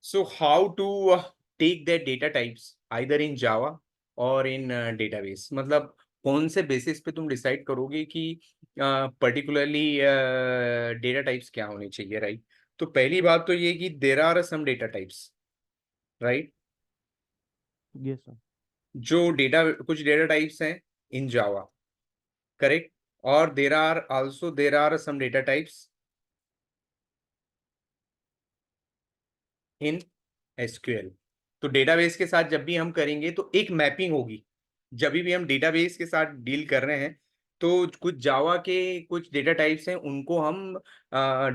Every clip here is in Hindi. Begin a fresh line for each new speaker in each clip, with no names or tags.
So how to take that data types either in Java or in database, मतलब कौन से बेसिस पे तुम डिसाइड करोगे कि पर्टिकुलरली डेटा टाइप्स क्या होने चाहिए, राइट? तो पहली बात तो ये कि there are some data types, right?
Yes, sir.
जो डेटा कुछ डेटा टाइप्स हैं इन जावा, करेक्ट? और there are some data types in SQL. तो डेटाबेस के साथ जब भी हम करेंगे तो एक मैपिंग होगी। जब भी हम डेटाबेस के साथ डील कर रहे हैं तो कुछ जावा के कुछ डेटा टाइप्स हैं, उनको हम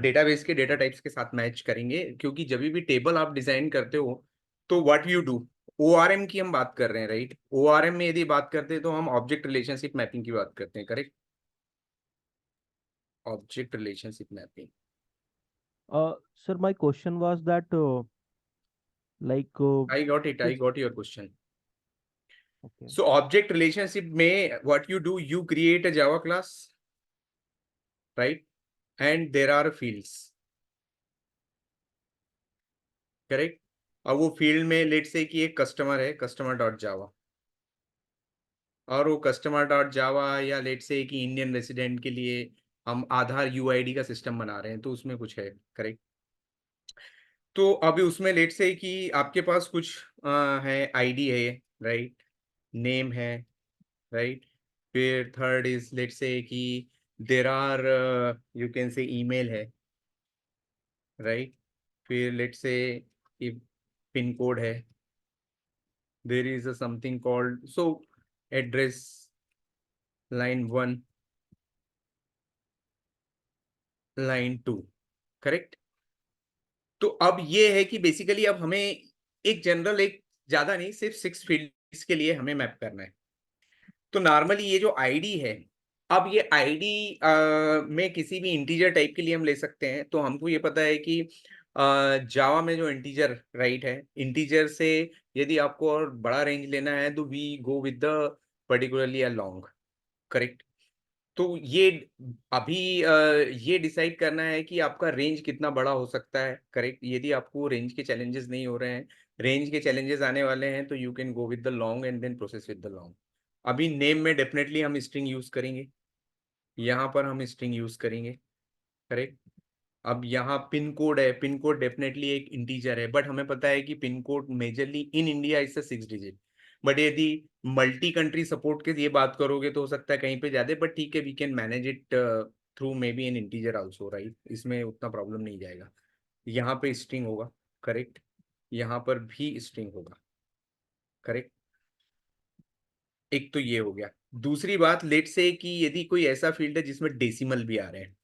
डेटाबेस के डेटा टाइप्स के साथ मैच करेंगे, क्योंकि जब भी टेबल आप डिजाइन करते हो तो व्हाट यू डू, ओआरएम की हम बात कर रहे हैं, राइट? ओआरएम में यदि बात करते हैं तो हम ऑब्जेक्ट रिलेशनशिप मैपिंग की बात करते हैं, correct? Object relationship mapping.
Sir, my question was that, like,
I
is
got your question.
okay.
So object relationship में what you do, you create a Java class, right? And there are fields, correct? अब वो फील्ड में लेट से कि एक कस्टमर है, कस्टमर डॉट जावा, और वो कस्टमर डॉट जावा या लेट से कि इंडियन रेसिडेंट के लिए हम आधार यूआईडी का सिस्टम बना रहे हैं, तो उसमें कुछ है, करेक्ट? तो अभी उसमें लेट से कि आपके पास कुछ है, आईडी है, राइट? नेम है, राइट? फिर थर्ड इज लेट से कि there are, you can say email है, राइट? फिर लेट से कि पिन कोड है, there is a something called so address, line 1, line 2, correct? तो अब ये है कि बेसिकली अब हमें एक जनरल, एक ज्यादा नहीं, सिर्फ 6 फील्ड्स के लिए हमें मैप करना है। तो नॉर्मली ये जो आईडी है, अब ये आईडी में किसी भी इंटीजर टाइप के लिए हम ले सकते हैं। तो हमको ये पता है कि जावा में जो इंटीजर राइट है, इंटीजर से यदि आपको और बड़ा रेंज लेना है तो we go with the particularly a long, correct? तो ये अभी ये डिसाइड करना है कि आपका रेंज कितना बड़ा हो सकता है, करेक्ट? यदि आपको रेंज के चैलेंजेस नहीं हो रहे हैं, रेंज के चैलेंजेस आने वाले हैं, तो you can go with the long and then process with the long. अभी नेम में डेफिनेटली हम स्ट्रिंग यूज करेंगे, यहाँ पर हम स्ट्रिंग यूज करेंगे, करेक्ट? अब यहाँ पिन कोड है, पिन कोड डेफिनेटली एक इंटीजर है, बट हमें पता है कि pin code majorly in India is 6 digit. But यदि मल्टी कंट्री सपोर्ट के ये बात करोगे तो हो सकता है कहीं पे ज्यादा, बट ठीक है, we can manage it through maybe an integer also, right? इसमें उतना प्रॉब्लम नहीं जाएगा। यहाँ पे स्ट्रिंग होगा, करेक्ट? यहाँ पर भी स्ट्रिंग होगा, करेक्ट? एक तो ये हो गया। दूसरी बात, लेट से कि यदि कोई ऐसा फील्ड है जिसमें डेसिमल भी आ रहे हैं,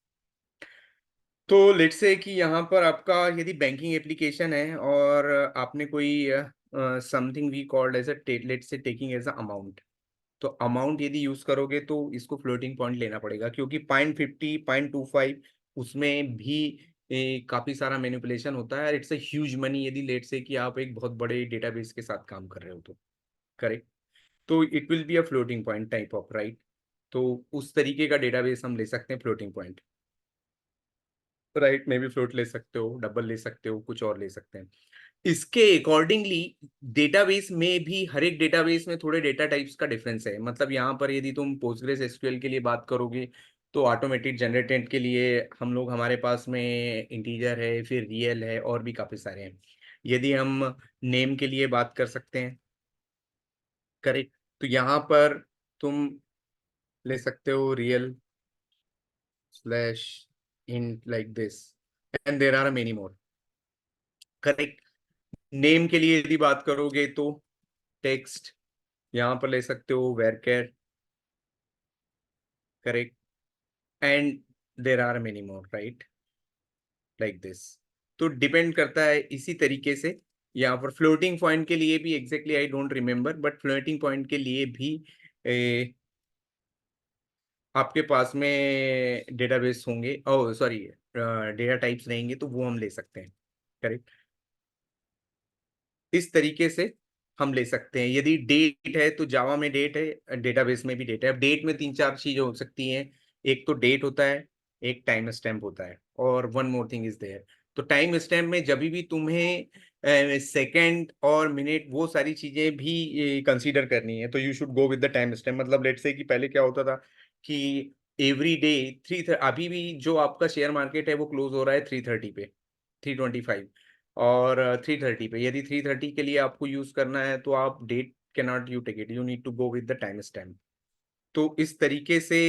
तो लेट से कि यहाँ पर आपका यदि बैंकिंग एप्लीकेशन है और आपने कोई something we called as a let say taking as a amount, तो अमाउंट यदि यूज करोगे तो इसको फ्लोटिंग पॉइंट लेना पड़ेगा, क्योंकि 0.50 0.25 उसमें भी काफी सारा मैनिपुलेशन होता है। इट्स अ ह्यूज मनी यदि लेट से कि आप एक बहुत बड़े डेटाबेस के साथ काम कर रहे हो तो, करेक्ट? तो it will be a floating point type of, right? तो उस तरीके का डेटाबेस हम ले सकते हैं, floating point, right? May be float ले सकते हो, डबल ले सकते हो, कुछ और ले सकते हैं। इसके अकॉर्डिंगली डेटाबेस में भी हर एक डेटाबेस में थोड़े डेटा टाइप्स का डिफरेंस है। मतलब यहाँ पर यदि तुम पोस्टग्रेस एसक्यूएल के लिए बात करोगे तो ऑटोमेटेड जनरेटेड के लिए हम लोग, हमारे पास में इंटीजर है, फिर रियल है, और भी काफी सारे हैं। यदि हम नेम के लिए बात कर सकते हैं, करेक्ट? तो यहाँ पर तुम ले सकते हो real slash in like this, and there are many more, correct? Name के लिए यदि बात करोगे तो टेक्स्ट, यहाँ पर ले सकते हो वेरकेर, correct? And there are many more, right? Like this. तो डिपेंड करता है इसी तरीके से। यहाँ पर फ्लोटिंग पॉइंट के लिए भी exactly I don't remember, but floating point के लिए भी आपके पास में डेटाबेस होंगे, ओ सॉरी, डेटा टाइप्स रहेंगे, तो वो हम ले सकते हैं, करेक्ट? इस तरीके से हम ले सकते हैं। यदि डेट है तो जावा में डेट है, डेटाबेस में भी डेट है। अब डेट में तीन चार चीजें हो सकती हैं, एक तो डेट होता है, एक टाइम स्टैम्प होता है, और one more thing is there. तो टाइम स्टैम्प में जब भी तुम्हें सेकंड और मिनट, वो सारी चीजें भी कंसीडर करनी है। तो you should go with the time stamp. मतलब लेट्स से कि पहले क्या होता था कि एवरी डे अभी भी जो आपका शेयर मार्केट है वो क्लोज हो रहा है 3:30 पे, 3:25 और 3:30 पे। यदि 3:30 के लिए आपको यूज करना है तो आप date can not you take it, you need to go with the time stamp. तो इस तरीके से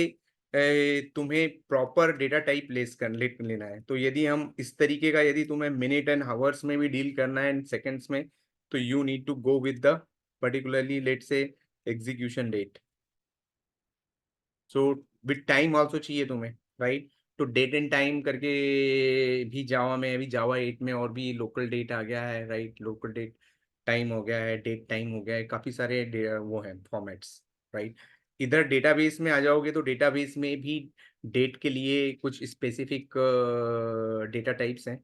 तुम्हें प्रॉपर डेटा टाइप लेना है। तो यदि हम इस तरीके का, यदि तुम्हें मिनट एंड हावर्स में भी डील करना है एंड सेकंड्स में, तो you need to go with the particularly latest execution date. So with time also चाहिए तुम्हें, राइट। तो डेट एंड टाइम करके भी जावा में, अभी जावा 8 में और भी लोकल डेट आ गया है, राइट। लोकल डेट टाइम हो गया है, डेट टाइम हो गया है, काफी सारे वो हैं फॉर्मेट्स, राइट। इधर डेटाबेस में आ जाओगे तो डेटाबेस में भी डेट के लिए कुछ स्पेसिफिक डेटा टाइप्स हैं।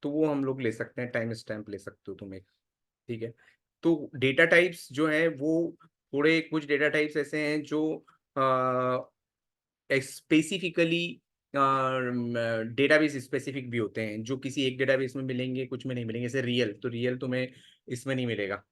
तो वो हम लोग ले सकते हैं, टाइम स्टैम्प ले सकते हो तुम एक, ठीक है। तो डेटा टाइप्स जो है वो थोड़े कुछ डेटा टाइप्स ऐसे हैं जो स्पेसिफिकली डेटाबेस स्पेसिफिक भी होते हैं, जो किसी एक डेटाबेस में मिलेंगे, कुछ में नहीं मिलेंगे। जैसे रियल, तो रियल तुम्हें इसमें नहीं मिलेगा,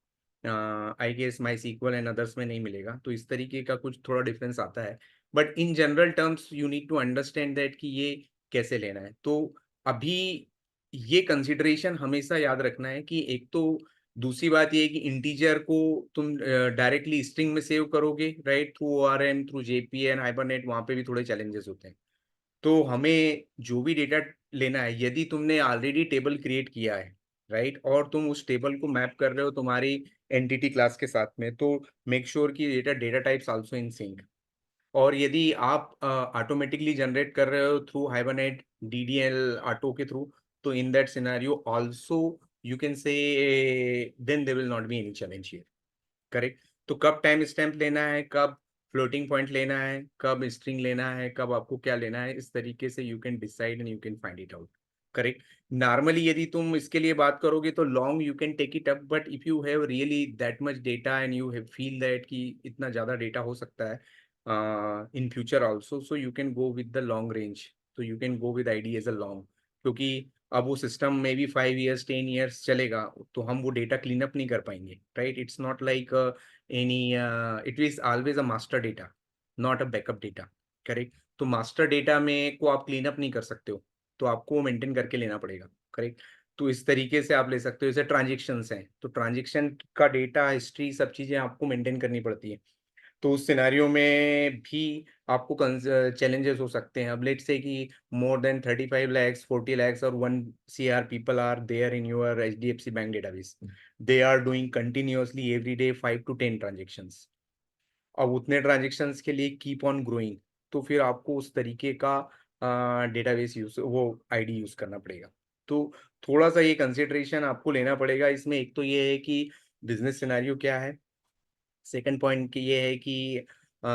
I guess MySQL and others में नहीं मिलेगा। तो इस तरीके का कुछ थोड़ा डिफरेंस आता है। But in general terms you need to understand that कि ये कैसे लेना है। तो अभी ये कंसिडरेशन हमेशा याद रखना है कि एक तो दूसरी बात ये है कि इंटीजर को तुम डायरेक्टली स्ट्रिंग में सेव करोगे, right, through ORM, through JPN, hibernate, वहां पे भी थोड़े चैलेंजेस होते हैं। तो हमें जो भी डेटा लेना है, यदि तुमने ऑलरेडी टेबल क्रिएट किया है, राइट, और तुम उस टेबल को मैप कर रहे हो तुम्हारी एंटिटी क्लास के साथ में, तो मेक श्योर कि data data types also in sync. और यदि आप ऑटोमेटिकली जनरेट कर रहे हो थ्रू हाइबरनेट DDL ऑटो के थ्रू, तो in that scenario also you can say then there will not be any challenge here, correct. तो कब टाइम स्टैम्प लेना है, कब फ्लोटिंग पॉइंट लेना है, कब स्ट्रिंग लेना है, कब आपको क्या लेना है, इस तरीके से you can decide and you can find it out, correct. Normally यदि तुम इसके लिए बात करोगे तो long you can take it up, but if you have really that much data and you have feel that कि इतना ज़्यादा डेटा हो सकता है in future also, so you can go with the long range. तो you can go with ID as a long, क्योंकि अब वो सिस्टम में भी 5 years 10 years चलेगा, तो हम वो डेटा क्लीन अप नहीं कर पाएंगे, right. It's not like any, it is always a master data, not a backup data, correct. तो मास्टर डेटा में को आप क्लीन अप नहीं कर सकते हो, तो आपको मेंटेन करके लेना पड़ेगा, करेक्ट। तो इस तरीके से आप ले सकते हो। जैसे ट्रांजेक्शन्स हैं, तो ट्रांजेक्शन का डेटा हिस्ट्री सब चीज़ें आपको मेंटेन करनी पड़ती है। तो उस सिनेरियो में भी आपको चैलेंजेस हो सकते हैं। अब लेट से कि मोर देन 35 lakhs, 40 lakhs और 1 CR people are there in your HDFC bank database, they are doing continuously every day 5 to 10 transactions. अब उतने ट्रांजेक्शंस के लिए कीप ऑन ग्रोइंग, तो फिर आपको उस तरीके का डेटाबेस यूज, वो ID यूज करना पड़ेगा। तो थोड़ा सा ये कंसिडरेशन आपको लेना पड़ेगा इसमें। एक तो ये है कि बिजनेस सिनेरियो क्या है, सेकंड पॉइंट की ये है कि अ,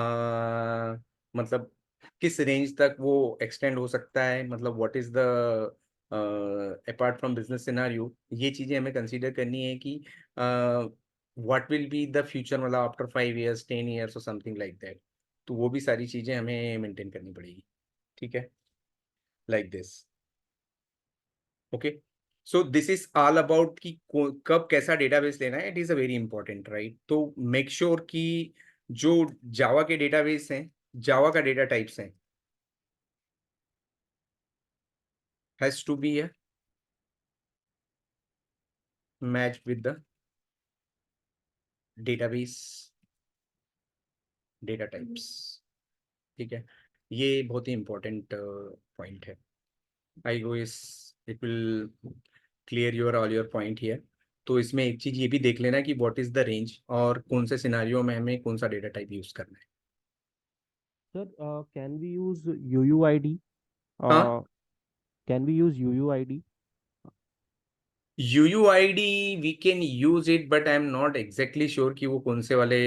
मतलब किस रेंज तक वो एक्सटेंड हो सकता है, मतलब what is the apart from business scenario, ये चीजें हमें कंसीडर करनी है कि what will be the future, मतलब आफ्टर 5 years 10 years और समथिंग लाइक दैट। तो वो भी सारी चीजें हमें मेंटेन करनी पड़ेगी, ठीक है, like this, okay. So this is all about कि कब कैसा डेटाबेस लेना है, it is a very important, right. तो मेक श्योर कि जो जावा के डेटाबेस हैं, जावा का डेटा टाइप्स हैं, has to be a match with the database data types, ठीक है। ये बहुत ही इंपॉर्टेंट पॉइंट है। आई गो इस it will clear your all your point here. तो इसमें एक चीज ये भी देख लेना कि व्हाट इज द रेंज और कौन से सिनारियो में हमें कौन सा डेटा टाइप यूज करना है।
Sir, can we use UUID?
हाँ,
Uh, can we use UUID?
UUID we can use it, but I am not exactly sure कि वो कौन से वाले